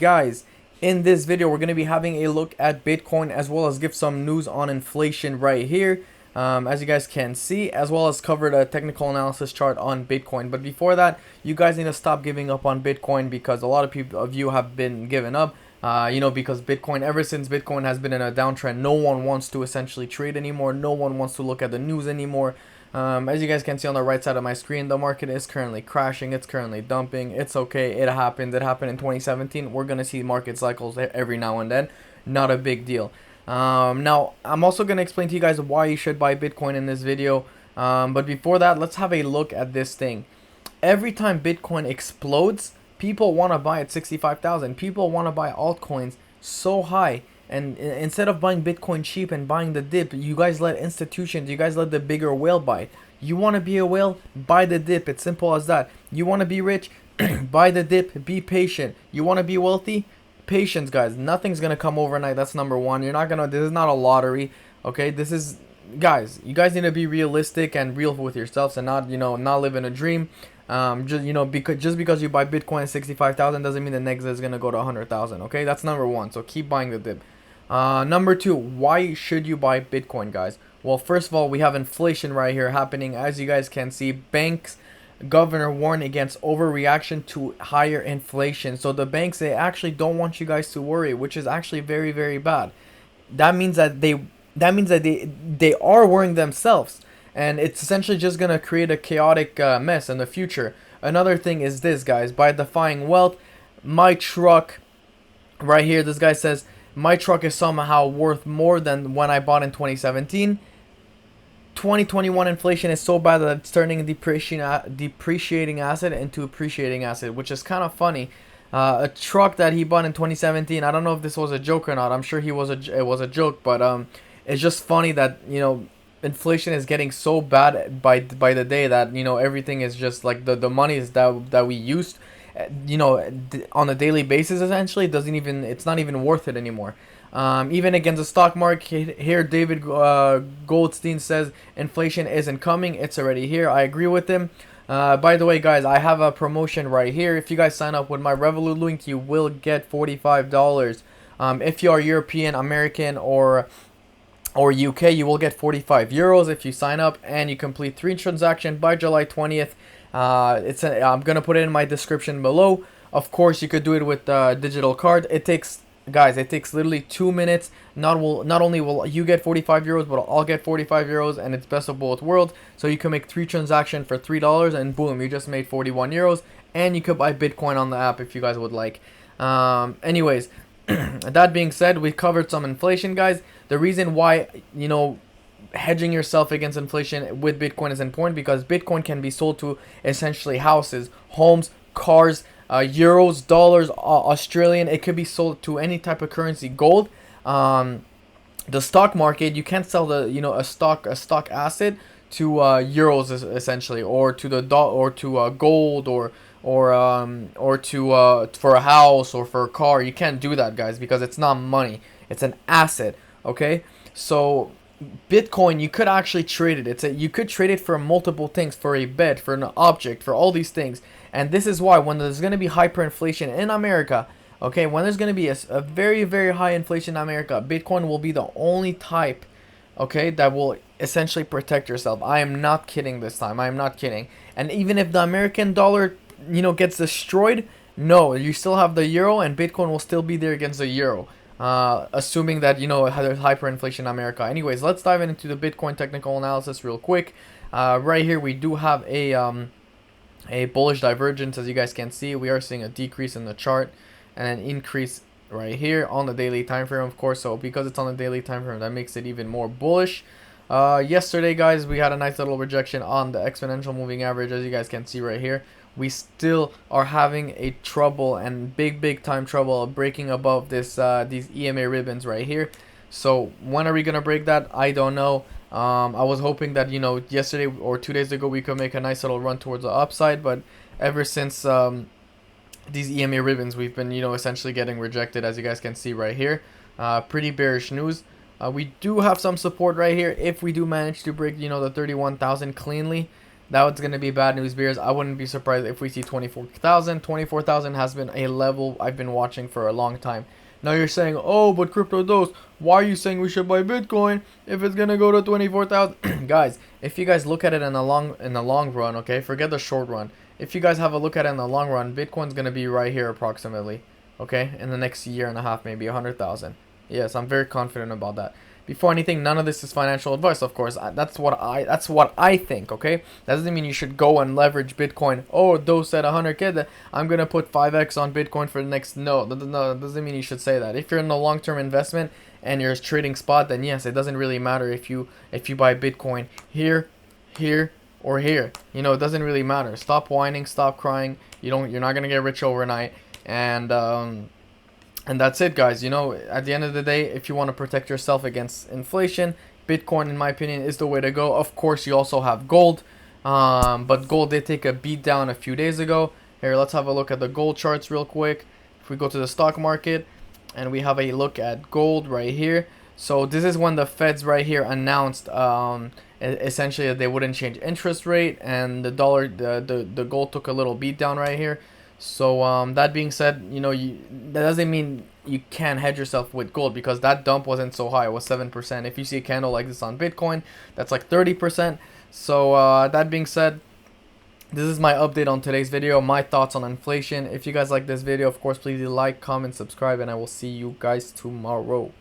Guys, in this video we're going to be having a look at Bitcoin as well as give some news on inflation right here, as you guys can see, as well as cover the technical analysis chart on Bitcoin. But before that, you guys need to stop giving up on Bitcoin because a lot of you have been giving up. Because Bitcoin, ever since Bitcoin has been in a downtrend, no one wants to essentially trade anymore. No one wants to look at the news anymore. As you guys can see on the right side of my screen, the market is currently crashing. It's currently dumping. It's okay. It happened. It happened in 2017. We're going to see market cycles every now and then. Not a big deal. Now, I'm also going to explain to you guys why you should buy Bitcoin in this video. But before that, let's have a look at this thing. Every time Bitcoin explodes, people want to buy at 65,000. People want to buy altcoins so high. And instead of buying Bitcoin cheap and buying the dip, you guys let institutions, you guys let the bigger whale buy it. You want to be a whale? Buy the dip. It's simple as that. You want to be rich? Buy the dip. Be patient. You want to be wealthy? Patience, guys. Nothing's going to come overnight. That's number one. You're not going to, this is not a lottery. Okay? This is, guys, you guys need to be realistic and real with yourselves and not, not live in a dream. Just because you buy Bitcoin at 65,000 doesn't mean the next is going to go to 100,000. Okay? That's number one. So keep buying the dip. Number two, why should you buy Bitcoin, guys? Well, first of all, we have inflation right here happening. As you guys can see, banks governor warned against overreaction to higher inflation. So the banks, they actually don't want you guys to worry, which is actually very, very bad. That means that they are worrying themselves, and it's essentially just gonna create a chaotic mess in the future. Another thing is this, guys. By defying wealth, my truck right here, this guy says, my truck is somehow worth more than when I bought in 2017. 2021 inflation is so bad that it's turning a depreciating asset into appreciating asset, which is kind of funny. A truck that he bought in 2017, I don't know if this was a joke or not. I'm sure it was a joke, but it's just funny that inflation is getting so bad by the day that everything is just like the money is that we used on a daily basis, essentially it's not even worth it anymore. Even against the stock market here, David Goldstein says inflation isn't coming, it's already here. I agree with him. By the way, guys, I have a promotion right here. If you guys sign up with my Revolut link, you will get $45. If you are European, American, or UK, you will get 45 euros if you sign up and you complete 3 transactions by July 20th. I'm gonna put it in my description below. Of course, you could do it with digital card. It takes literally 2 minutes. Not only will you get 45 euros, but I'll get 45 euros, and it's best of both worlds. So you can make 3 transactions for $3, and boom, you just made 41 euros. And you could buy Bitcoin on the app if you guys would like. Anyways, that being said, we covered some inflation, guys. The reason why hedging yourself against inflation with Bitcoin is important because Bitcoin can be sold to essentially houses, homes, cars, euros, dollars, Australian. It could be sold to any type of currency. Gold, the stock market, you can't sell a stock asset to euros essentially, or to the or to gold, or to for a house or for a car. You can't do that, guys, because it's not money. It's an asset. Okay, so Bitcoin, you could actually trade it. You could trade it for multiple things, for a bed, for an object, for all these things. And this is why when there's going to be hyperinflation in America, okay, when there's going to be a very, very high inflation in America, Bitcoin will be the only type, okay, that will essentially protect yourself. I am not kidding this time. I am not kidding. And even if the American dollar, gets destroyed, no, you still have the euro, and Bitcoin will still be there against the euro. Assuming that there's hyperinflation in America. Anyways, let's dive into the Bitcoin technical analysis real quick. Right here we do have a bullish divergence. As you guys can see, we are seeing a decrease in the chart and an increase right here on the daily time frame, of course. So because it's on the daily time frame, that makes it even more bullish. Yesterday, guys, we had a nice little rejection on the exponential moving average, as you guys can see right here. We still are having a trouble, and big time trouble, breaking above this these EMA ribbons right here. So when are we gonna break that? I don't know. I was hoping that yesterday or 2 days ago we could make a nice little run towards the upside, but ever since these EMA ribbons, we've been essentially getting rejected, as you guys can see right here. Pretty bearish news. We do have some support right here if we do manage to break the 31,000 cleanly. That's going to be bad news, bears. I wouldn't be surprised if we see 24,000. 24,000 has been a level I've been watching for a long time. Now you're saying, oh, but Crypto Dose, why are you saying we should buy Bitcoin if it's gonna go to 24,000? Guys, if you guys look at it in the long run, okay, forget the short run. If you guys have a look at it in the long run, Bitcoin's gonna be right here approximately, okay, in the next year and a half, maybe 100,000. Yes, I'm very confident about that. Before anything, none of this is financial advice, of course. That's what I think, okay? That doesn't mean you should go and leverage Bitcoin. Oh, Dose said 100K, I'm going to put 5x on Bitcoin for the next... No, that doesn't mean you should say that. If you're in a long-term investment and you're a trading spot, then yes, it doesn't really matter if you buy Bitcoin here, here, or here. You know, it doesn't really matter. Stop whining, stop crying. You're not going to get rich overnight. And that's it, guys. You know, at the end of the day, if you want to protect yourself against inflation, Bitcoin, in my opinion, is the way to go. Of course, you also have gold, but gold did take a beat down a few days ago. Here, let's have a look at the gold charts real quick. If we go to the stock market, and we have a look at gold right here. So this is when the Feds right here announced essentially that they wouldn't change interest rate, and the dollar, the gold took a little beat down right here. So that being said, you know, that doesn't mean you can't hedge yourself with gold, because that dump wasn't so high. It was 7%. If you see a candle like this on Bitcoin, that's like 30%. So that being said, this is my update on today's video, my thoughts on inflation. If you guys like this video, of course, please like, comment, subscribe, and I will see you guys tomorrow.